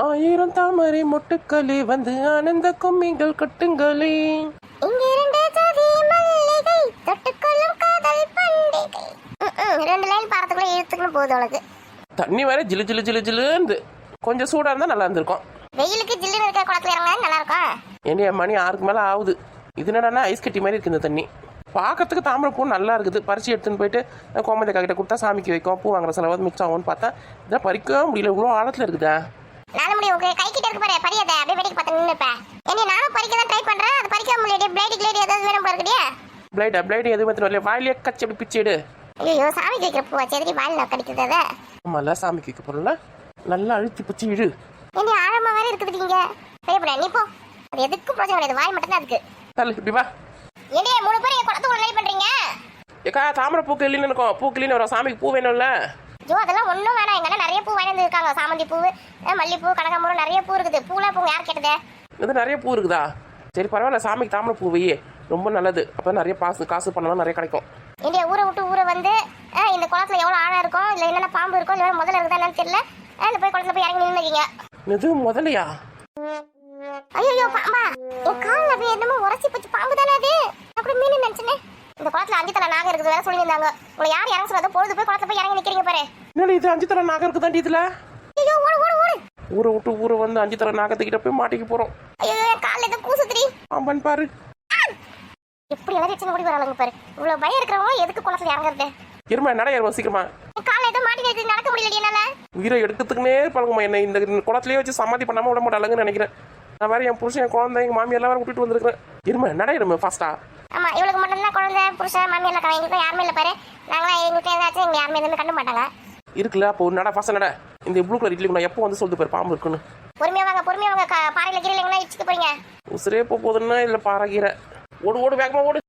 ஆயிரம் தாமரை மொட்டுக்களே வந்து ஆனந்த கும்மிகள் கட்டுங்களே. இங்கிருந்த ஜாதி மல்லிகை தொட்டுக்கொள்ளும் காதல் பண்டிகை. ரெண்டு லைன் பாடத்துக்குள்ள இழுத்துக்கணும் போகுது உனக்கு. தண்ணி வேற ஜிலு ஜிலு ஜிலு ஜிலுந்து கொஞ்சம் சூடா இருந்தா நல்லா இருந்திருக்கும். வெயிலுக்கு ஜில்லுன்னு இருக்க குளத்துல இறங்கினா நல்லா இருக்கும். என்னைய மணி 6க்கு மேல ஆகுது. இது என்னடா ஐஸ் கட்டி மாதிரி இருக்கு இந்த தண்ணி. பார்க்கறதுக்கு தாமரை பூ நல்லா இருக்குது. பறிச்சு எடுத்துன்னு போயிட்டு கோமதி கிட்ட கொடுத்தா சாமிக்கு வைக்கும், பூ வாங்குற செலவு மிச்சம் ஆகும்னு பார்த்தா இதான் பறிக்க முடியல. இவ்வளோ ஆழத்துல இருக்குதா? நானும் முடியும் உங்க கை கிட்ட இருக்கு பாரு, பறியாத அப்படியே வெடிக்கு பார்த்து நின்னுப்பேன். என்ன நானும் பறிக்க தான் ட்ரை பண்றேன், அது பறிக்க முடியல. பிளேட் கிளேட் ஏதாவது வேணும் பாருக்கடியா? பிளேட் எதுவும் வரல. வாயிலே கச்சி அப்படி பிச்சு எடு. ஐயோ சாமிக்கு வைக்கிற பூ செதறி வாயில கடிக்குது. அதை ஆமால சாமிக்கு வைக்க போறல, நல்லா அழுத்தி பிச்சு இடு. என்ன ஆழமா வேற இருக்குது நீங்க பெரியப்பட. நீ போ, அது எதுக்கும் பிரச்சனை கிடையாது, வாய் மட்டும் தான் அதுக்கு. தள்ளு இப்படி வா. ஏண்டே 3 பேர் என் குளத்துக்குள்ள லைட் பண்றீங்க? ஏக்கா தாமரை பூ கிளின்னு இருக்கும், பூ கிளின்னு வரும். சாமிக்கு பூ வேணும்ல? ஐயோ அதெல்லாம் ஒன்றும் வேணாம். எங்கன்னா நிறைய பூ வாங்கி வந்துருக்காங்க. சாமந்தி பூ, மல்லிப்பூ, கனகாம்பரம் நிறைய பூ இருக்குது. பூலாம் பூ யார் கேட்டதே? இது நிறைய பூ இருக்குதா? சரி பரவாயில்ல, சாமிக்கு தாமரை பூ வையே, ரொம்ப நல்லது. அப்போ நிறைய காசு பண்ணலாம் நிறைய கிடைக்கும். இந்தியா ஊரை விட்டு ஊரை வந்து இந்த குளத்துல எவ்வளோ ஆழம் இருக்கும், இல்லை என்னென்ன பாம்பு இருக்கும், இல்லை முதல்ல இருக்குதா என்னன்னு தெரியல. இந்த போய் குளத்துல போய் இறங்கி நின்றுங்க. இது முதலையா? ஐயோ பாம்பா, என் காலில் அப்படியே என்னமோ உரசி போச்சு. பாம்பு தானே அது? அப்படி மீன் நினைச்சுனேன். இந்த குளத்துல 5 தலை நாகம் இருக்குது வேற சொல்லியிருந்தாங்க. உங்களை யார் இறங்க சொல்லாத, பொழுது போய் குளத்துல போய் இறங்கி நிற்கிறீங்க பாரு. என்னடி இது 5 தலை நாகம் இருக்குதாண்டி இதுல? ஐயோ ஓடு ஓடு ஓடு. ஊரை விட்டு ஊரை வந்து 5 தலை நாகத்துக்கிட்ட போய் மாட்டிக்க போறோம். ஐயோ என் காலில் ஏதோ கூசுதுடி. ஆமான்னு பாரு. எப்படி எல்லாம் வச்சு ஓடி வராங்க பாரு. இவ்வளவு பயம் இருக்கிறவங்க எதுக்கு குளத்துல இறங்குறது? இருமா நட ஏறுமா சீக்கிரமா. என் காலில் ஏதோ மாட்டி வைத்து நடக்க முடியல என்னால. உயிரை எடுக்கிறதுக்குனே பழகுமா என்ன இந்த குளத்திலேயே வச்சு சமாதி பண்ணாம விட மாட்டாங்கன்னு நினைக்கிறேன். நான் வேற என் புருஷன், என் குழந்தை, எங்க மாமி எல்லாம் விட்டுட்டு வந்திருக்கிறேன். இருமா நட இருமா ஃபாஸ்டா. ஆமா இவளுக்கு மட்டும் தான் குழந்தை, புருஷன், மாமி எல்லாம் எங்களுக்கு யாருமே இல்லை பாரு. நாங்களாம் எங்க வீட்டுல ஏதாச்சும் எங்க யாருமே எதுவுமே கண்டு மாட்டாங்க. இருக்குல்ல அப்போ நட ஃபாஸ்டா நட. இந்த ப்ளூ கலர் இட்லி நான் எப்போ வந்து சொல்லிட்டு பாரு பாம்பு இருக்குன்னு. பொறுமையா வாங்க பாறையில கீரையில இடிச்சுட்டு போறீங்க. உசுரே போகுதுன்னா இதுல பாறைகீரை. ஓடு ஓடு வேகமா ஓடு.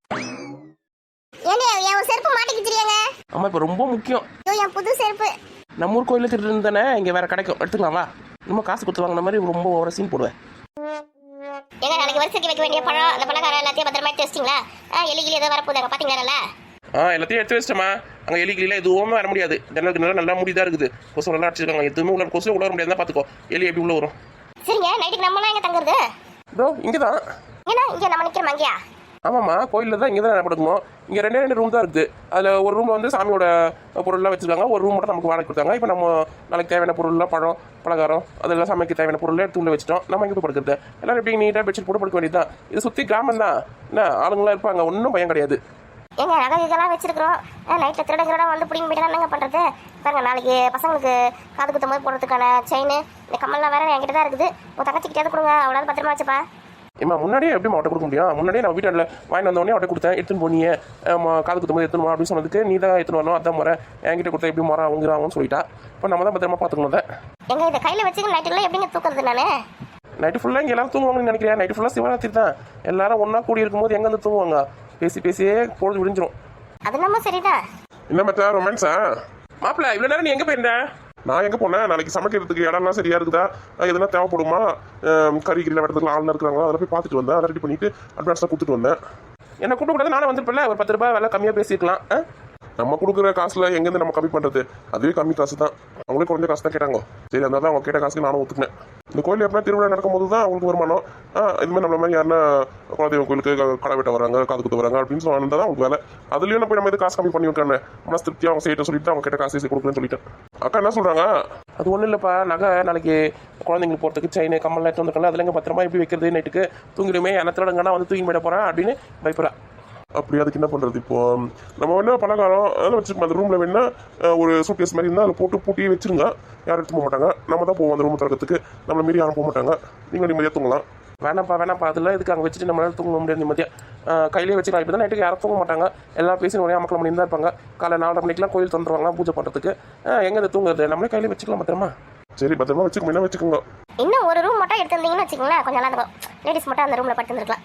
ஏனே என் செருப்பு மாட்டிக்கிச்சிரியாங்க? ஆமா இப்ப ரொம்ப முக்கியம். ஐயோ என் புது செருப்பு. நம்ம ஊர் கோயில திருட்டு இருந்தானே, இங்க வேற கிடைக்கும், எடுத்துக்கலாம் வா. இன்னும் காசு கொடுத்து வாங்கின மாதிரி ரொம்ப ஒரு சீன் போடுவேன். ஏங்க நாளைக்கு வரிசைக்கு வைக்க வேண்டிய பழம், அந்த பழக்கார எல்லாத்தையும் பத்திரமா எடுத்து வச்சிட்டீங்களா? எலி கிளி ஏதோ வரப்போதாங்க பாத்தீங்களா? எல்லாத்தையும் எடுத்து வச்சிட்டமா. அங்க எலி கிளியில எதுவுமே வர முடியாது. ஜன்னலுக்கு நல்லா முடிதான் இருக்குது. கொசு நல்லா அடிச்சிருக்காங்க. எதுவுமே உள்ள கொசு உள்ள வர முடியாது. பாத்துக்கோ எலி எப்படி உள்ள வரும். சரிங்க நைட்டுக்கு நம்மளாம் எங்க தங்குறது? ப்ரோ இங்கதான். ஏன்னா இங்க நம்ம நிக்கிறோம் அங்கயா? ஆமாம்மா கோயிலில் தான் இங்கே தான் படுக்குமோ. இங்கே 2 ரூம் தான் இருக்குது. அதில் ஒரு ரூமில் வந்து சாமியோட பொருள்லாம் வச்சுருக்காங்க, ஒரு ரூம் மட்டும் நமக்கு வாடகை கொடுத்தாங்க. இப்போ நம்ம நாளைக்கு தேவையான பொருள்லாம் பழம் பலகாரம் அதெல்லாம் சமைக்க தேவையான பொருள் எடுத்து உள்ள வச்சுட்டோம். நம்ம இங்கே போய் படுக்கிறது எல்லாரும் எப்படி நீட்டாக பெட்ஷீட் போட்டு படுக்க வேண்டியது தான். இது சுற்றி கிராமம் தான், என்ன ஆளுங்களாம் இருப்பாங்க, ஒன்றும் பயம் கிடையாது. எங்க நகை இதெல்லாம் வச்சிருக்கிறோம். நைட்டில் திருடங்களோட வந்து பிடிங்க போயிட்டு என்னங்க பண்ணுறது? பாருங்க நாளைக்கு பசங்களுக்கு காது குத்தும் போது போடுறதுக்கான செயின், இந்த கம்மல்லாம் வேற என்கிட்ட தான் இருக்குது. உங்கள் தங்கச்சிக்கிட்டே கொடுங்க, அவ்வளோ பத்திரமா வச்சுப்பா. ஏமா முன்னாடியே எப்படி அவட்ட கொடுக்க முடியும்? முன்னாடியே நான் வீட்டில் வாங்கி வந்தோடனே அவட்ட கொடுத்தேன். எடுத்துன்னு போனியே காது குத்தும்போது எடுத்துன்னு அப்படின்னு சொன்னதுக்கு நீ தான் எடுத்துன்னு வரணும், அதான் முறை. என்கிட்ட கொடுத்தா எப்படி முறை அவங்கிறாங்கன்னு சொல்லிட்டா. இப்போ நம்ம தான் பத்திரமா பார்த்துக்கணும். அதை எங்க இதை கையில் வச்சுக்க நைட்டுலாம் எப்படிங்க தூக்குறது? நான் நைட்டு ஃபுல்லாக இங்கே எல்லாரும் தூங்குவாங்கன்னு நினைக்கிறேன். நைட்டு ஃபுல்லாக சிவராத்திரி தான். எல்லாரும் ஒன்றா கூடி இருக்கும்போது எங்கே வந்து தூங்குவாங்க? பேசியே பொழுது விடிஞ்சிரும். அது நம்ம சரிதான். என்ன மச்சா ரொமான்ஸா? மாப்பிள்ள இவ்வளோ நேரம் நீ எங்கே போயிருந்த? நான் எங்கே போனேன்? நாளைக்கு சமைக்கிறதுக்கு இடம்லாம் சரியா இருக்குதா, எதுனா தேவைப்படுமா, கறி கிரியில் வெட்டத்துக்கு ஆள் இருக்கிறாங்களோ அதில் போய் பார்த்துட்டு வந்தேன். அதை ரெடி பண்ணிட்டு அட்வான்ஸாக கொடுத்துட்டு வந்தேன். என்ன கூப்பிட்டு நானும் வந்துருப்பில்ல, ஒரு 10 ரூபாய் விலை கம்மியாக பேசிக்கலாம். நம்ம கொடுக்குற காசுல எங்கேருந்து நம்ம கம்மி பண்ணுறது? அதுவே கம்மி காசு தான். அவங்களே குறைஞ்ச காசு தான் கேட்டாங்க. சரி அதனால தான் அவங்க கேட்ட காசுக்கு நானும் ஒத்துக்கினேன். இந்த கோயில் எப்படின்னா திருவிழா நடக்கும்போது தான் அவங்களுக்கு வருமானம். இதுமாதிரி நம்மள மாதிரி யாருன்னா குலதெய்வம் கோயிலுக்கு கடை வெட்ட வராங்க, காது குத்து வராங்க அப்படின்னு சொன்னா தான் அவங்களுக்கு வேலை. அதுலேயும் போய் நம்ம இது காசு கம்மி பண்ணி விட்டானே, மனசு திருப்தியாக அவங்க செய்யிட்டு சொல்லிட்டு அவங்க கேட்ட காசு கொடுக்குறேன்னு சொல்லிட்டேன். அக்கா என்ன சொல்கிறாங்க? அது ஒன்றும் இல்லைப்பா, நகை நாளைக்கு குழந்தைங்களுக்கு போகிறதுக்கு செயின் கம்மல் எடுத்து வந்துருக்காங்க. அதில் எங்கே பத்திரமா எப்படி வைக்கிறது? நைட்டுக்கு தூங்கிடுமே, என்னத்திலடங்கன்னா வந்து தூங்கி போயிட போகிறேன் அப்படின்னு பயப்படுறா. அப்படி அதுக்கு என்ன பண்ணுறது? இப்போ நம்ம வேணா பலகாரம் அதெல்லாம் வச்சுருக்கோம். அந்த ரூமில் வேணா ஒரு சூட்கேஸ் மாதிரி இருந்தால் அதில் போட்டு பூட்டி வச்சுருங்க. யாரும் எடுத்து போக மாட்டாங்க. நம்ம தான் போவோம் அந்த ரூம் திறக்கிறதுக்கு. நம்மளை மீறி யாரும் போக மாட்டாங்க. நீங்கள் நிம்மதியாக தூங்கலாம். வேணாப்பா அதெல்லாம் இதுக்கு அங்கே வச்சுட்டு நம்மளால தூங்க முடியாது நிம்மதியாக. கையிலே வச்சுக்கலாம். இப்போ தான் நைட்டுக்கு யாரும் தூங்க மாட்டாங்க. எல்லாம் பேசி ஒரே மக்கள் மணி தான் இருப்பாங்க. காலை 4:30 மணிக்கெலாம் கோயில் திறந்துருவாங்க பூஜை பண்ணுறதுக்கு. எங்கே இதை தூங்குறது? நம்மளே கையிலே வச்சுக்கலாம் பத்திரமா. சரி பத்திரமா வச்சுக்கோங்க, வச்சுக்கோங்க. இன்னும் ஒரு ரூம் மட்டும் எடுத்துருந்தீங்கன்னு வச்சுக்கோங்களேன், கொஞ்சம் நல்லா இருக்கும். லேடிஸ் மட்டும் அந்த ரூமில் படுத்துருக்கலாம்.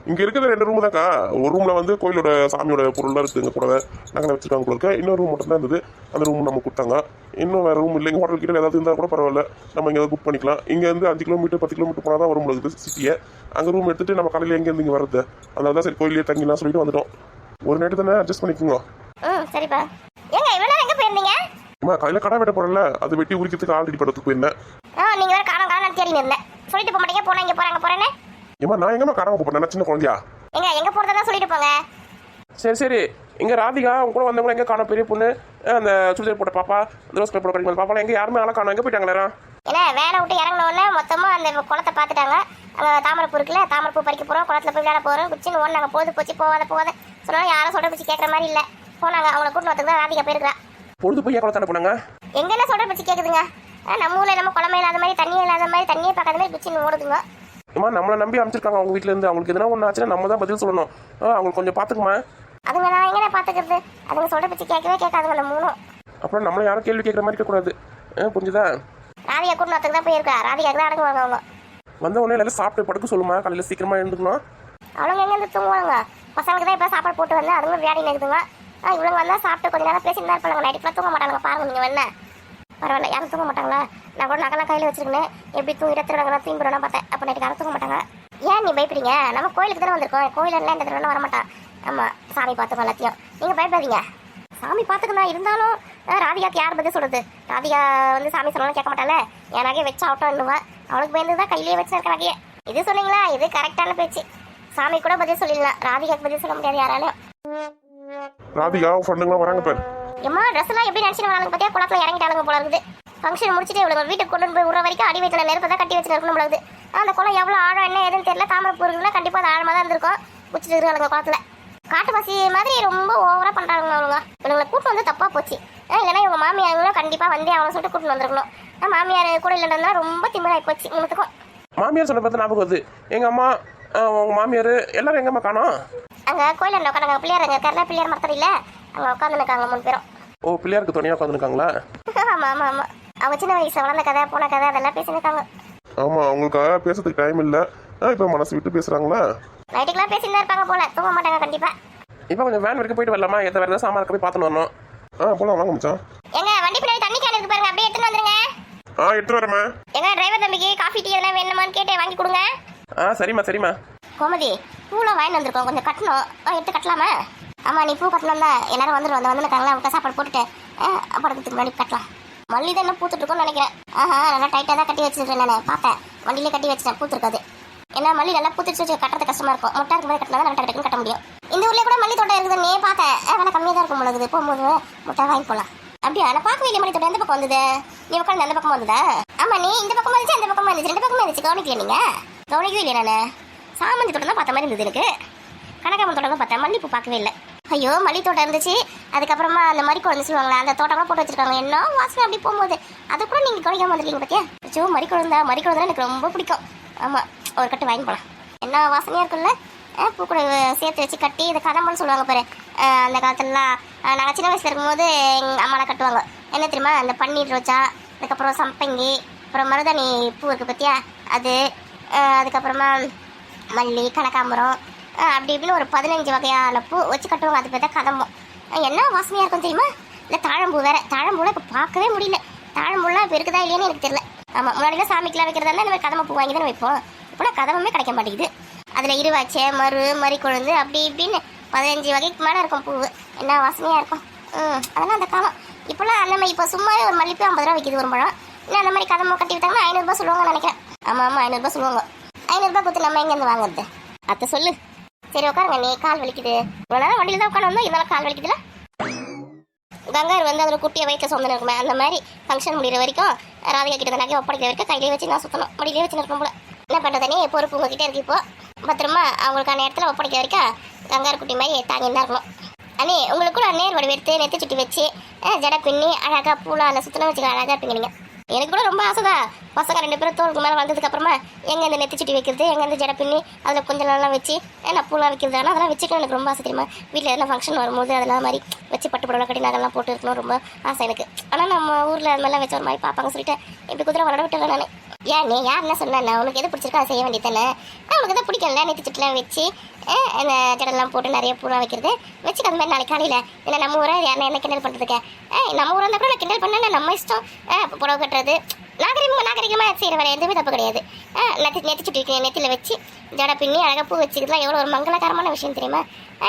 இங்கே இருக்கிற 2 ரூம் தான்க்கா. ஒரு ரூமில் வந்து கோயிலோட சாமியோட பொருள்லாம் இருக்குதுங்க கூட நாங்கள் வச்சுருக்காங்க போல இருக்க. இன்னொரு ரூம் மட்டும் தான் இருந்தது. அந்த ரூம் நம்ம கொடுத்தாங்க. இன்னும் வேறு ரூம் இல்லை. ஹோட்டல் கிட்ட ஏதாவது இருந்தால் கூட பரவாயில்ல, நம்ம இங்கே புக் பண்ணிக்கலாம். இங்கேருந்து 5 கிலோமீட்டர் 10 கிலோமீட்டர் போனால் தான் வரும் இருக்குது சிட்டியை. அங்கே ரூம் எடுத்துகிட்டு நம்ம காலையில் எங்கேருந்து இங்கே வரது? அதனால தான் சரி கோயிலே தங்கிலாம் சொல்லிட்டு வந்துட்டோம். ஒரு நைட்டு தானே அட்ஜஸ்ட் பண்ணிக்கோங்க. சரிப்பா. ஏங்க இவ்வளோ நேரம் எங்கே போயிருந்தீங்க? காலையில் கடை வெட்ட போகிறல, அது வெட்டி உரிக்கிறதுக்கு ஆல்ரெடி படத்துக்கு போயிருந்தேன். நீங்கள் வேறு காலம் தேடி இருந்தேன். சொல்லிட்டு போக மாட்டீங்க, போனா இங்கே போகிறாங்க போகிறேன்னு. ஏமா நான் எங்கம்மா காணாம போறேன், சின்ன குழந்தையா? எங்கே போகிறதா சொல்லிட்டு போங்க. சரி சரி, இங்கே ராதிகா அவங்க கூட வந்தவங்க எங்கே காணோம்? பெரிய பொண்ணு, அந்த சுடிதார் போட்ட பாப்பா, அந்த ரோஸ் கலர் போட்ட கடிமல் பாப்பா எங்கே யாருமே ஆளா காணோம்? எங்கே போயிட்டாங்களா? ஏன்னா வேலை விட்டு இறங்கினோடனே மொத்தமாக அந்த குளத்தை பார்த்துட்டாங்க. அங்கே தாமரைப்பூ இருக்குல்ல, தாமரைப்பூ பறிக்க போகிறோம், குளத்துல போய் விளையாட போகிறோம், குச்சின்னு ஓடினாங்க. போது போச்சு போகாத சொன்னாலும் யாரும் சொல்கிற பிச்சு கேட்குற மாதிரி இல்லை. போனாங்க. அவங்கள கூட்டு வரதுக்கு தான் ராதிகா போயிருக்கா. பொழுது போய் குளத்தாண்ட போனாங்க. எங்கன்னா சொல்கிற பிச்சு கேட்குதுங்க. நம்ம ஊரில் நம்ம குளமே இல்லாத மாதிரி, தண்ணியே இல்லாத மாதிரி, தண்ணியே பார்க்காத மாதிரி குச்சின்னு ஓடுதுங்க. அம்மா நம்மளை நம்பி அமைச்சிருக்காங்க அவங்க வீட்டிலேருந்து. அவங்களுக்கு எதனா ஒன்று ஆச்சுன்னா நம்ம தான் பதில் சொல்லணும். அவங்களுக்கு கொஞ்சம் பார்த்துக்குமா. அதுங்க நான் எங்கே பார்த்துக்கிறது? அதுங்க சொல்கிற பிச்சு கேட்கவே கேட்காதுங்க அந்த மூணும். அப்புறம் நம்மளை யாரும் கேள்வி கேட்குற மாதிரி இருக்கக்கூடாது. புரிஞ்சுதா? ராதிகா கூட்டு வரத்துக்கு தான் போயிருக்கா. ராதிகாக்கு தான் அடங்குவாங்க அவங்க. வந்த உடனே எல்லாம் சாப்பிட்டு படுக்க சொல்லுமா, காலையில் சீக்கிரமாக எழுந்துக்கணும். அவளுங்க எங்கேருந்து தூங்குவாங்க? பசங்களுக்கு தான் இப்போ சாப்பாடு போட்டு வந்து அதுங்களும் விளையாடி நிற்குதுங்க. இவங்க வந்தால் சாப்பிட்டு கொஞ்சம் நேரம் பேசிட்டு தான் இருப்பாங்க. நைட்டு ஃபுல்லாக தூங்க மாட்டாங்க. பாருங்க நீங்கள் வேணா. பரவாயில்ல, யாரும் தூங்க மாட்டாங்களா? நான் கூட நகலாம் கையில் வச்சிருக்கேன். எப்படி தூங்கி திருடங்களா தூங்கிடுவேன் பார்த்தேன். அப்போ நைட்டு யாரும் தூங்க மாட்டாங்க. ஏன் நீ பயப்படுறீங்க? நம்ம கோயிலுக்கு தானே வந்திருக்கோம். கோயிலெல்லாம் இந்த திருடலாம் வரமாட்டான். ஆமாம், சாமி பார்த்துக்கோ எல்லாத்தையும். நீங்கள் பயப்படாதீங்க. சாமி பார்த்துக்கணும். இருந்தாலும் ராதிகாக்கு யார் பதில் சொல்கிறது? ராதிகா வந்து சாமி சொன்னாலும் கேட்க மாட்டாளே. என் நகையை வச்சு ஆட்டோன்னுவா. அவளுக்கு பயந்து தான் கையிலேயே வச்சிருக்க நகையை. இது சொன்னீங்களா? இது கரெக்டான பேச்சு. சாமி கூட பதில் சொல்லிடலாம், ராதிகாக்கு பதில் சொல்ல முடியாது யாராலையும். ராதிகா ஃப்ரெண்டுங்களாம் வராங்க பேர். எம்மா ட்ரெஸ் எல்லாம் எப்படி நினச்சிட்டு வராங்க பார்த்தியா? குளத்தில் இறங்கிட்டாளுங்க போல இருக்குது. ஃபங்க்ஷன் முடிச்சுட்டு இவங்க வீட்டுக்கு கொண்டு போய் விடுற வரைக்கும் அடி வயிற்றுல நெருப்பை தான் கட்டி வச்சுட்டு இருக்கணும் போல இருக்குது. அந்த குளம் எவ்வளோ ஆழம் என்ன எதுன்னு தெரியல. தாமரைப்பூ இருக்குன்னா கண்டிப்பாக அது ஆழமாக தான் இருந்திருக்கும். குச்சிட்டு இருக்காங்க குளத்தில். காட்டுவாசி மாதிரி ரொம்ப ஓவராக பண்ணுறாங்க அவங்க. இவங்களை கூட்டு வந்து தப்பாக போச்சு. இல்லைன்னா இவங்க மாமியார்களும் கண்டிப்பாக வந்து அவனை சொல்லிட்டு கூட்டு வந்திருக்கணும். மாமியார் கூட இல்லைன்னா ரொம்ப திமிராகி போச்சு உங்களுக்கும். மாமியார் சொன்ன பார்த்து ஞாபகம் வருது. எங்கள் அம்மா, உங்கள் மாமியார் எல்லாரும் எங்கம்மா காணோம்? அங்கே கோயிலில் உட்காந்து பிள்ளையார் அங்கே கரல பிள்ளையார் மரத்தடி இல்லை, அங்கே உட்காந்துருக்காங்க 3 பேரும். ஓ, பிள்ளையாருக்கு துணையாக உட்காந்துருக்காங்களா? ஆமாம் ஆமாம் ஆமாம். அவங்க சின்ன வயசு வளர்ந்த கதை போன கதை அதெல்லாம் பேசியிருக்காங்க. ஆமாம், அவங்களுக்காக பேசுறதுக்கு டைம் இல்லை. இப்போ மனசு விட்டு பேசுகிறாங்களா? நைட்டுக்கெல்லாம் பேசிட்டு இருப்பாங்க போல. தூங்க மாட்டாங்க கண்டிப்பாக. இப்போ கொஞ்சம் வேன் வரைக்கும் போயிட்டு வரலாமா? எந்த வேறு ஏதாவது சாமான் இருக்க போய் பார்த்துன்னு வரணும். போலாம் வாங்க மச்சான். எங்க வண்டி பின்னாடி தண்ணி கேன் இருக்கு பாருங்க, அப்படியே எடுத்துட்டு வந்துருங்க. எடுத்து வரேம்மா. எங்க டிரைவர் தம்பிக்கு காஃபி டீ எதனா வேணுமான்னு கேட்டு வாங்கி கொடுங்க. சரிம்மா சரிம்மா. கோமதி, பூலாம் வாங்கி வந்திருக்கோம், கொஞ்சம் கட்டணும். எடுத்து கட்டலாமா? ஆமாம், நீ பூ கட்டணும் தான். எல்லாரும் வந்துருவாங்க. வந்துருக்காங்களா? அவங்க சாப்பாடு போட்டுட்டு படத்துக்கு முன்னாடி கட்டலாம். மல்லி தான் என்ன பூத்துட்டு இருக்கோன்னு நினைக்கிறேன். நல்லா டைட்டாக தான் கட்டி வச்சிருக்கேன். நான் பார்த்தேன், வண்டியிலே கட்டி வச்சிட்டேன். பூத்துருக்காது. ஏன்னா மல்லி நல்லா பூத்துச்சு வச்சு கட்டுறது கஷ்டமா இருக்கும். மொட்டை இருக்கும் போது கட்டினா தான் நல்லா டக்குன்னு கட்ட முடியும். இந்த ஊர்லேயே கூட மல்லி தோட்டம் இருக்குதுன்னே பார்த்தேன். வேலை கம்மியாக தான் இருக்கும் பொழுது. போகும்போது முட்டை வாங்கி போகலாம். அப்படியா? நான் பார்க்கவே இல்லை. மல்லி தோட்டம் எந்த பக்கம் வந்தது? நீ உட்காந்து அந்த பக்கம் வந்ததா? ஆமாம், நீ இந்த பக்கம் வந்துச்சு, அந்த பக்கம் வந்துச்சு, 2 பக்கமே இருந்துச்சு. கவனிக்கல நீங்கள்? கவனிக்கவே இல்லையா? நான் சாமந்தி தோட்டம் தான் பார்த்த மாதிரி இருந்தது எனக்கு. கனகாமரம் தோட்டம் தான் பார்த்தேன், மல்லிப்பூ பார்க்கவே இல்லை. ஐயோ, மல்லி தோட்டம் இருந்துச்சு. அதுக்கப்புறமா அந்த மாதிரி குழந்தை சொல்லுவாங்களா, அந்த தோட்டம்லாம் போட்டு வச்சிருக்காங்க. என்ன வாசனை அப்படி போகும்போது. அதை கூட நீங்கள் கவனிக்காம வந்துருக்கீங்க பார்த்தியா? ஐயோ, மறிக்குழந்தை எனக்கு ரொம்ப பிடிக்கும். ஆமாம், ஒரு கட்டு வாங்கி போகலாம். என்ன வாசனையாக இருக்குல்ல? பூ கூட சேர்த்து வச்சு கட்டி இதை கதம்பன்னு சொல்லுவாங்க பாரு. அந்த காலத்துலலாம் நாங்கள் சின்ன வயசில் இருக்கும்போது எங்கள் அம்மாலாம் கட்டுவாங்க. என்ன தெரியுமா? அந்த பன்னீர் ரோஜா, அதுக்கப்புறம் சம்பங்கி, அப்புறம் மருதாணி பூ இருக்குது பார்த்தியா அது, அதுக்கப்புறமா மல்லி, கனகாம்பரம், அப்படி இப்படின்னு ஒரு 15 வகையான பூ வச்சு கட்டுவாங்க. அது பேர் தான் கதம்பம். என்ன வாசனையாக இருக்கும் தெரியுமா? இல்லை தாழம்பூ வேறு. தாழம்பூவில் இப்போ பார்க்கவே முடியல. தாழம்பூலாம் இப்போ இருக்குதா இல்லையான்னு எனக்கு தெரியல. ஆமாம், முன்னாடிலாம் சாமிக்கெலாம் வைக்கிறதா இருந்தால் இந்த மாதிரி கதம்ப பூ வாங்கி தானே வைப்போம். இப்போலாம் கதம்பமே கிடைக்க மாட்டேங்குது. அதில் இருவாச்சை, மறி கொழுந்து, அப்படி இப்படின்னு 15 வகைக்கு மேலே இருக்கும் பூ. என்ன வாசனையாக இருக்கும். அதெல்லாம் அந்த காலம். இப்போலாம் அந்த மாதிரி இப்போ சும்மாவே ஒரு மல்லிப்பூ 50 ரூபா விற்கிது ஒரு பழம். இல்லை அந்த மாதிரி கதம்பம் கட்டி விட்டாங்கன்னா 500 ரூபா சொல்லுவாங்கன்னு நினைக்கிறேன். ஆமாம் 500 ரூபா சொல்லுவாங்க. 500 ரூபா கொடுத்து நம்ம எங்கேருந்து வாங்குறது? அத்தை சொல்லு. சரி உட்காருங்க, நீ கால் வலிக்குது. இவ்வளோ நேரம் வண்டியில் தான் உட்காந்து வந்தோம், இதெல்லாம் கால் வலிக்குதுல. கங்கார் வந்து அதில் குட்டியை வயிற்று சொந்தம் இருக்குமே, அந்த மாதிரி ஃபங்க்ஷன் முடிகிற வரைக்கும் ராதிகா கிட்ட நகையை ஒப்படைக்கிற வரைக்கும் கையிலே வச்சு நான் சுற்றணும். மடியிலே வச்சு நிற்கும் போல. என்ன பண்ணுறதுனே பொறுப்பு உங்ககிட்ட இருக்கு. இப்போ பத்திரமா அவங்களுக்கான இடத்துல ஒப்படைக்கிற வரைக்கும் கங்கார் குட்டி மாதிரி தாங்கின்னு தான் இருக்கணும். அண்ணே, உங்களுக்கு கூட நேர் வடி எடுத்து நெத்தி சுட்டி வச்சு ஜடை பின்னி அழகாக பூலாம் அதில் சுற்றினா வச்சுக்க அழகாக இருப்பீங்க நீங்கள். எனக்கு கூட ரொம்ப ஆசை தான். பசங்க 2 பேரும் தோலுக்கு மேலே வந்ததுக்கப்புறமா எங்கே இந்த நெத்தி சுட்டி வைக்கிறது, எங்கே இந்த ஜடை பின்னி அதில் கொஞ்சம் நல்லா வச்சு நான் பூலாம் வைக்கிறது. ஆனால் அதெல்லாம் வச்சுக்கணும் எனக்கு ரொம்ப ஆசை தெரியுமா? வீட்டில் எதனா ஃபங்க்ஷன் வரும்போது அதெல்லாம் மாதிரி வச்சு பட்டு புடவை கட்டி நகைலாம் போட்டு இருக்கணும் ரொம்ப ஆசை எனக்கு. ஆனால் நம்ம ஊரில் அது மாதிரிலாம் வச்ச ஒரு மாதிரி பார்ப்பாங்க சொல்லிட்டு இப்படி குதிரை வளர விட்டுறேன் நான். ஏன் நீ யார் என்ன சொன்னேன்? உனக்கு எது பிடிச்சிருக்கோ அதை செய்ய வேண்டியது தானே. உனக்கு எதாவது பிடிக்கல நெத்தி சுட்டிலாம் வச்சு அந்த ஜடெல்லாம் போட்டு நிறைய பூரா வைக்கிறது வச்சுக்க. அந்த மாதிரி நாளைக்கு காலையில் இல்லை நம்ம ஊரை யாரை என்ன கிண்டல் பண்ணுறதுக்கு? நம்ம ஊராக இருந்தால் கூட நான் கிண்டல் பண்ணேன். நம்ம இஷ்டம். புடவை கட்டுறது நாகரிகமாக செய்கிற வேலை எதுவுமே தப்பு கிடையாது. நெத்தி சுட்டி நெத்தியில் வச்சு ஜடை பின்னி அழகாக பூ வச்சுக்கிறதுலாம் எவ்வளோ ஒரு மங்களகரமான விஷயம் தெரியுமா?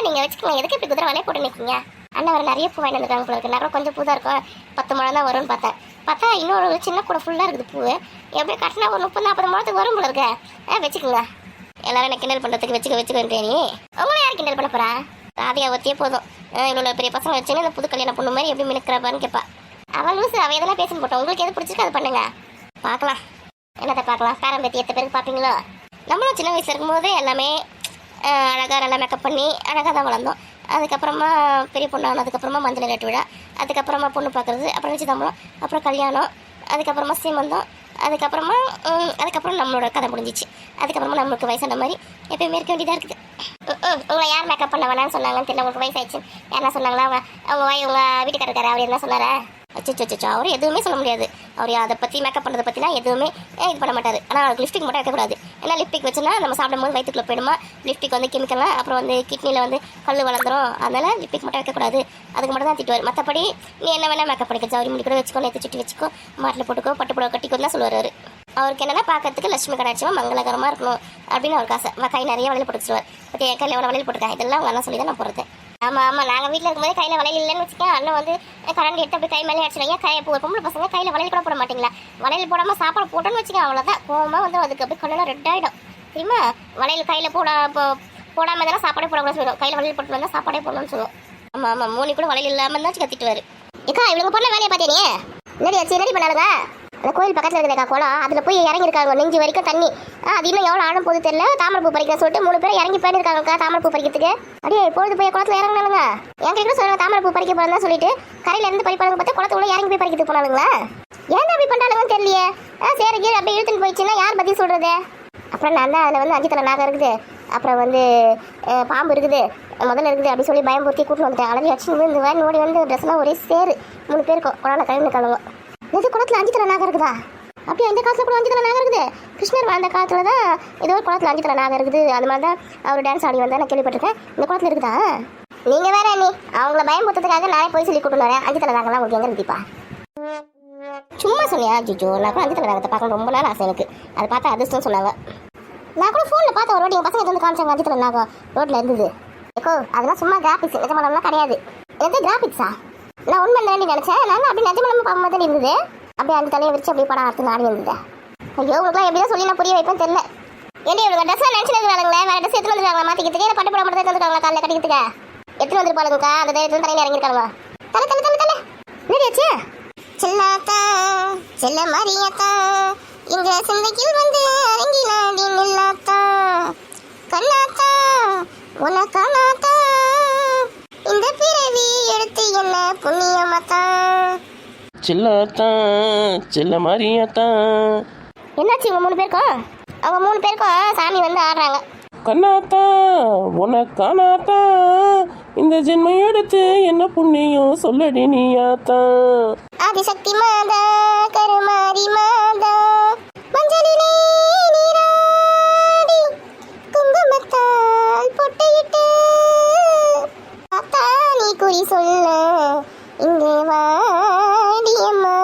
நீங்கள் வச்சுக்கோங்க. எதுக்கு இப்படி குதிரை வேலையை போட்டு நிற்கிங்க? அண்ணன் வர நிறைய பூ வாங்கி வந்துருக்காங்க போல இருக்கு. நிறைய கொஞ்சம் பூ தான் இருக்கும். 10 முழம் தான் வரும்னு பார்த்தேன். பார்த்தா இன்னொரு சின்ன கூட ஃபுல்லாக இருக்குது பூ. எப்படியும் கட்டினா ஒரு 30-40 முழத்துக்கு வரும் போல இருக்க. வச்சுக்கோங்க. எல்லாரும் என்ன கிண்டல் பண்ணுறதுக்கு வச்சுக்கோன்றே நீ. உங்களை யார் கிண்டல் பண்ண போகிறா? ராதிகா ஒத்தியே போதும். இவ்வளோ பெரிய பசங்க வச்சுன்னு இந்த புது கல்யாணம் பொண்ணு மாதிரி எப்படி மினுக்கிறாப்பான்னு கேட்பா. அவள் லூசு, அவள் எதெல்லாம் பேசணும் போட்டோம். உங்களுக்கு எது பிடிச்சிருக்கு அதை பண்ணுங்க. பார்க்கலாம், என்னத்தை பார்க்கலாம். பேரம்பேத்தி எத்த பேருக்கு பார்ப்பீங்களோ? நம்மளும் சின்ன வயசில் இருக்கும்போது எல்லாமே அழகாக நல்லா மேக்கப் பண்ணி அழகாக தான் வளர்ந்தோம். அதுக்கப்புறமா பெரிய பொண்ணு ஆனதுக்கப்புறமா மஞ்சள் நீராட்டு விழா, அதுக்கப்புறமா பொண்ணு பார்க்குறது, அப்புறம் நிச்சயதாம்பலம், அப்புறம் கல்யாணம், அதுக்கப்புறமா சீமந்தம், அதுக்கப்புறம் நம்மளோட கதை முடிஞ்சிச்சு. அதுக்கப்புறமா நம்மளுக்கு வயசான மாதிரி எப்பயுமே இருக்க வேண்டியதாக இருக்குது. உங்களை யார் மேக்கப் பண்ண வேணான்னு சொன்னாங்கன்னு தெரியல. உங்களுக்கு வயசாயிடுச்சு யாரா சொன்னாங்களா? உங்கள் வீட்டுக்காரர் அவர் என்ன சொன்னாரா? அச்சோ அவர் எதுவுமே சொல்ல முடியாது. அவர் அதை பற்றி மேக்கப் பண்ணுறதை பற்றிலாம் எதுவுமே இது பண்ண மாட்டார். ஆனால் அவருக்கு லிப்ஸ்டிக் மட்டும் வைக்கக்கூடாது. ஏன்னா லிப்ஸ்டிக் வச்சுன்னா நம்ம சாப்பிடும்போது வயிற்றுக்குள்ளே போயிடுமா. லிப்ஸ்டிக் வந்து கெமிக்கல்லாம், அப்புறம் வந்து கிட்னியில் வந்து கல் வளர்ந்துடும். அதனால் லிப்ஸ்டிக் மட்டும் வைக்கக்கூடாது. அதுக்கு மட்டும் தான் திட்டுவார். மற்றபடி நீ என்ன வேணால் மேக்கப் பண்ணிக்க, ஜவுரி முடி கூட வச்சுக்கோ, நேற்று சுட்டி வச்சுக்கோ, மாட்டில் போட்டுக்கோ, பட்டு புடவை கட்டிக்கோன்னு தான் சொல்லுவார். அவருக்கு என்னென்னா பார்க்கறதுக்கு லட்சுமி கடாட்சியமாக மங்களகரமாக இருக்கணும் அப்படின்னு அவருக்கு ஆசை. கை நிறைய வளையல் போட்டுச்சுருவார். பட் என் கையில் எவ்வளோ வளையல் போட்டிருக்கேன் இதெல்லாம் அவங்க அண்ணன் சொல்லி தான் நான் போடுறது. ஆமாம், நாங்கள் வீட்டில் இருக்கும்போது கையில் வளையல் இல்லைன்னு வச்சுக்கேன். அண்ணன் வந்து கரண்ட் எடுத்து அப்படி கை மேலே அடிச்சிடுவாங்க. கையை பொம்பளை பசங்க கையில் வளையல் கூட போட மாட்டீங்களா? வளையல் போடாமல் சாப்பாடு போட்டோன்னு வச்சுக்கேன், அவ்வளோதான். கோவமாக வந்து அதுக்கு அப்படியே கண்ணெல்லாம் ரெட் ஆகிடும். தெரியுமா? வளையல் கையில் போடாமல் தானே சாப்பாடே போடக்கூடாது சொல்லுவோம். கையில் வளையல் போட்டு வந்தால் சாப்பாடே போடணும்னு சொல்லுவோம். ஆமாம், மூணி கூட வளையல் இல்லாமல் தான் கத்திட்டுவார். ஏக்கா இவங்க பொண்ணு வேலையை பார்த்தேனே இல்லடி ஆச்சு, ரெடி பண்ணாலுங்க. அந்த கோயில் பக்கத்தில் இருக்கிறக்கா குளம், அதில் போய் இறங்கியிருக்காங்க. நெஞ்சு வரைக்கும் தண்ணி. அது இன்னும் எவ்வளோ ஆழம் போகுது தெரியல. தாமரைப்பூ பறிக்க சொல்லிட்டு 3 பேர் இறங்கி போயிருக்காங்கக்கா தாமரைப்பூ பறிக்கிறதுக்கு. அப்படியே பொழுது போய் குளத்தில் இறங்கினாலுங்க. என்கிட்ட சொல்லுங்க தாமரைப்பூ பறிக்க போகிறதா சொல்லிட்டு கரையில இருந்து பறிப்பாங்க பார்த்தா குளத்துக்குள்ள இறங்கி போய் பறிக்கிறதுக்கு போனாலுங்களா? ஏன் அப்படி பண்ணுறாங்கன்னு தெரியலையே. சரி கீழே அப்படியே இழுத்துன்னு போயிடுச்சுன்னா யார் பற்றி சொல்கிறது? அப்புறம் நான் தான் அதில் வந்து 5 தலை நாகம் இருக்குது, அப்புறம் வந்து பாம்பு இருக்குது, முதல்ல இருக்குது அப்படி சொல்லி பயம்பூர்த்தி கூட்டின்னு வந்துட்டேன். அழகி வச்சு இந்த வேறு நோடி வந்து ட்ரெஸ்லாம் ஒரே சேரு 3 பேருக்கும் குழந்தை கழுந்து கிழங்கும். இது குளத்தில் 5 தலை நாகம் இருக்குதா? அப்படியே இந்த காலத்தில் கூட 5 தலை நாகம் இருக்குது. கிருஷ்ணர் வாழ்ந்த காலத்தில் தான் ஏதோ ஒரு குளத்தில் 5 தலை நாகம் இருக்குது. அது மாதிரி தான் அவர் டான்ஸ் ஆடி வந்தால் நான் கேள்விப்பட்டிருக்கேன். இந்த குளத்தில் இருக்குதா? நீங்கள் வேற நீ அவங்கள பயம்படுத்துறதுக்காக நானே போய் சொல்லி கூட்டு வரேன். 5 தலை நாகம்லாம் உங்களுக்கு எங்கே இருக்குப்பா? சும்மா சொன்னியா? ஜிஜோ, நான் கூட 5 தலை நாகத்தை பார்க்கணும் ரொம்ப நாள் ஆசை எனக்கு. அதை பார்த்தா அதிர்ஷ்டம் சொன்னாங்க. நான் கூட ஃபோனில் பார்த்த ஒரு வாட்டி எங்கள் பசங்க வந்து காமிச்சாங்க 5 தலை நாகம் ரோட்டில் இருந்தது. ஏக்கோ அதெல்லாம் சும்மா கிராஃபிக்ஸ், நிஜமானம்லாம் கிடையாது. எது கிராஃபிக்ஸா? நான் உண்மை தாண்டி நினச்சேன். நான் அப்படி நிஜமானமாக பார்க்கும்போது தான் இருந்தது. அப்படியே அந்த தலையை வச்சு அப்படியே படம் அடுத்து ஆடி இருந்தது. ஐயோ உங்களுக்குலாம் எப்படிதான் சொல்லி நான் புரிய வைப்பேன்னு தெரியல. ஏன்டி இவங்க ட்ரெஸ்லாம் நினச்சிருக்காங்களே, வேறு ட்ரெஸ் எடுத்து வந்துருக்காங்களா மாற்றிக்கிறதுக்கு? இல்லை பட்டு படம் மட்டும் தான் வந்துருக்காங்களா காலையில் கட்டிக்கிறதுக்கு? எடுத்துட்டு வந்துருப்பாளுங்கக்கா. அந்த தைரியத்தில் தலையில் இறங்கிருக்காங்க. தலை தலை தலை தலை நேரியாச்சு. செல்லாத்தா செல்ல மாரியாத்தா இங்க சிந்தையில் வந்து அரங்கிலாடி நில்லாத்தா கண்ணாத்தா உனக்கானாத்தா இந்த பிறவி எடுத்து என்ன புண்ணியமாத்தா. செல்லாத்தா செல்ல மாரியாத்தா. என்னாச்சு இவங்க 3 பேருக்கும்? அவங்க 3 பேருக்கும் சாமி வந்து ஆடுறாங்க. கண்ணாத்தா உனக்கானாத்தா இந்த ஜென்மம் எடுத்து என்ன புண்ணியம் சொல்லடி நீயாத்தா. ஆதிசக்தி மாதா கருமாரி மாதா மஞ்சளிலே நீராடி குங்குமத்தால் பொட்டையிட்டு அத்தா நீ குறி சொல்ல இங்கே வாடியம்மா.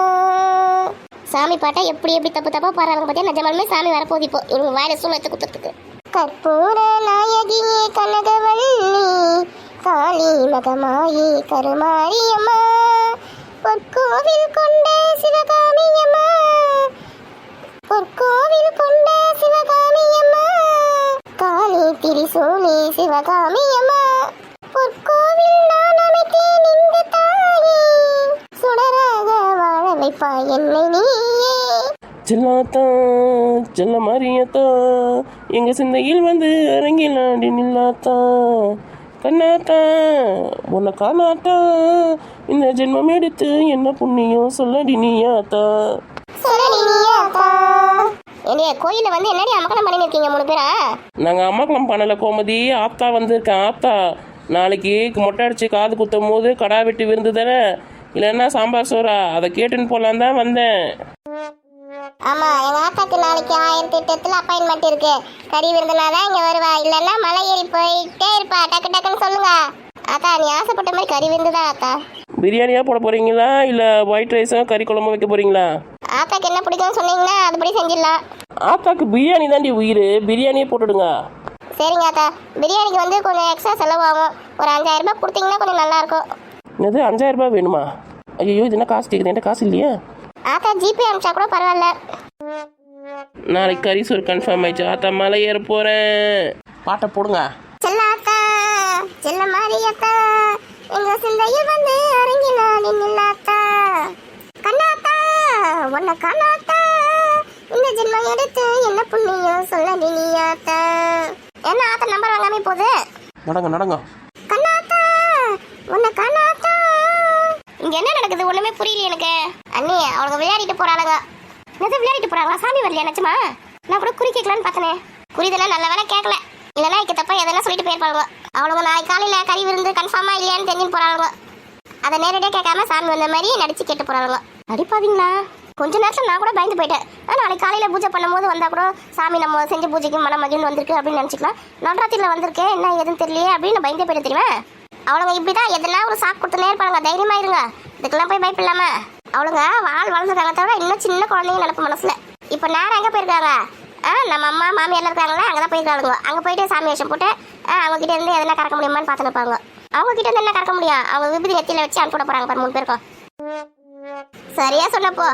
சாமி பாட்டா எப்படி எப்படி தப்பு தப்பா பாடுறாங்க பார்த்தியா? நிஜமாலுமே சாமி வரப்போகுது இப்போ இவங்க வாயில சூழத்தை குத்துறதுக்கு. கற்பூர நாயகியே கனகவள்ளி காளி மகமாயி கருமாரியம்மா பொற்கோவில் கொண்ட சிவகாமியம்மா பொற்கோவில் கொண்ட சிவகாமியம்மா காளி திரிசூலி சிவகாமியம்மா பொற்கோவில் நான் அமைத்தேன் இந்த தாயே சுடராக வாழ வைப்பாய் என்னை நீயே. செல்லாத்தா செல்ல மாரியாத்தா எங்க சிந்தையில் வந்து அரங்கிலாடி நில்லாத்தா கண்ணாத்தா உன்னை காணாத்தா இந்த ஜென்மம் எடுத்து என்ன புண்ணியம் சொல்லடி நீயாத்தா. என்னைய கோயில வந்து என்னடி அமக்கலம் பண்ணி இருக்கீங்க 3 பேரா? நாங்கள் அம்மாக்கெல்லாம் பண்ணலை கோமதி, ஆத்தா வந்திருக்கேன். ஆத்தா நாளைக்கு மொட்டை அடிச்சு காது குத்தும் போது கடா வெட்டி விருந்து தானே, இல்லைன்னா சாம்பார் சோறா, அதை கேட்டுன்னு போகலான் தான் வந்தேன். ஆமா எங்க ஆத்தாக்கு நாளைக்கு 1008 அப்பாயின்மெண்ட் இருக்கு. கறி விருந்துனாதான் இங்க வருவா, இல்லைன்னா மலை ஏறி போயிட்டே இருப்பா. டக்கு டக்குன்னு சொல்லுங்க ஆத்தா. நீ ஆசைப்பட்ட மாதிரி கறி விருந்து தான் ஆத்தா. பிரியாணியாக போட போகிறீங்களா இல்லை ஒயிட் ரைஸும் கறி குழம்பு வைக்க போகிறீங்களா? ஆத்தாக்கு என்ன பிடிக்கும்னு சொன்னீங்கன்னா அதுபடி செஞ்சிடலாம். ஆத்தாக்கு பிரியாணி தாண்டி உயிர், பிரியாணியே போட்டுடுங்க. சரிங்க ஆத்தா. பிரியாணிக்கு வந்து கொஞ்சம் எக்ஸ்ட்ரா செலவாகும். ஒரு 5000 ரூபாய் கொடுத்தீங்கன்னா கொஞ்சம் நல்லா இருக்கும். என்னது 5000 ரூபாய் வேணுமா? ஐயோ இது என்ன காசு கேட்குது, என்கிட்ட காசு இல்லையே. ஆத்தா ஜிபே அனுப்பிச்சா கூட பரவாயில்ல. நாளைக்கு கறி சோறு கன்ஃபார்ம் ஆயிடுச்சு. ஆத்தா மலை ஏற போகிறேன். பாட்டை போடுங்க. செல்லாத்தா செல்ல மாரியாத்தா எங்க சிந்தையில் வந்து அரங்கினா நின்னாத்தா கண்ணாத்தா உன்னை காணாத்தா இந்த ஜென்மம் எடுத்து என்ன புண்ணியம் சொல்ல நீயாத்தா. என்ன ஆத்தா நம்பர் வாங்காம போகுது? நடங்க நடங்க. கண்ணாத்தா உன்னை காணாத்தா. இங்க என்ன நடக்குது ஒண்ணுமே புரியல எனக்கு. அண்ணி அவங்க விளையாடிட்டு போறாளுங்க. என்னது விளையாடிட்டு போறாங்களா? சாமி வரலையா நிச்சயமா? நான் கூட குறி கேட்கலான்னு பார்த்தனே. குறிதெல்லாம் நல்ல வேலை கேட்கல. இல்லைன்னா இக்க தப்பா எதெல்லாம் சொல்லிட்டு போயிருப்பாங்க. அவளுங்க நாளைக்கு காலையில கறி விருந்து கன்ஃபார்மா இல்லையான்னு தெரிஞ்சுன்னு போறாளுங்க. அதை நேரடியாக கேட்காம சாமி வந்த மாதிரி நடிச்சு கேட்டு போறாளுங்க. அடிப்பாதீங்களா? கொஞ்ச நேரத்தில் நான் கூட பயந்து போயிட்டேன். நாளைக்கு காலையில பூஜை பண்ணும்போது வந்தா கூட சாமி நம்ம செஞ்ச பூஜைக்கு மனம் மகிழ்ந்து வந்திருக்கு அப்படின்னு நினச்சிக்கலாம். நவராத்திரியில் வந்திருக்கேன் என்ன எதுன்னு தெரியலையே அப்படின்னு நான் பயந்தே போயிட்டு தெரியுமா? அவளுங்க இப்படிதான் எதனா ஒரு சாக்கு கொடுத்துனே இருப்பாங்க. தைரியமா இருங்க, இதுக்கெல்லாம் போய் பயப்படலாமா? அவளுங்க வாழ் வளர்ந்துருக்காங்க தவிர இன்னும் சின்ன குழந்தைங்க நினைப்பு மனசுல. இப்போ நேரம் எங்கே போயிருக்காங்க? நம்ம அம்மா மாமியார் இருக்காங்களே அங்கே தான் போயிருக்காளுங்க. அங்கே போயிட்டு சாமி வேஷம் போட்டு அவங்க கிட்ட இருந்து எதனா கறக்க முடியுமான்னு பார்த்து நிற்பாங்க. அவங்க கிட்ட இருந்து என்ன கறக்க முடியும்? அவங்க விபதி நெத்தியில வச்சு அனுப்பிட போறாங்க பாரு 3 பேருக்கும். சரியா சொன்னப்போ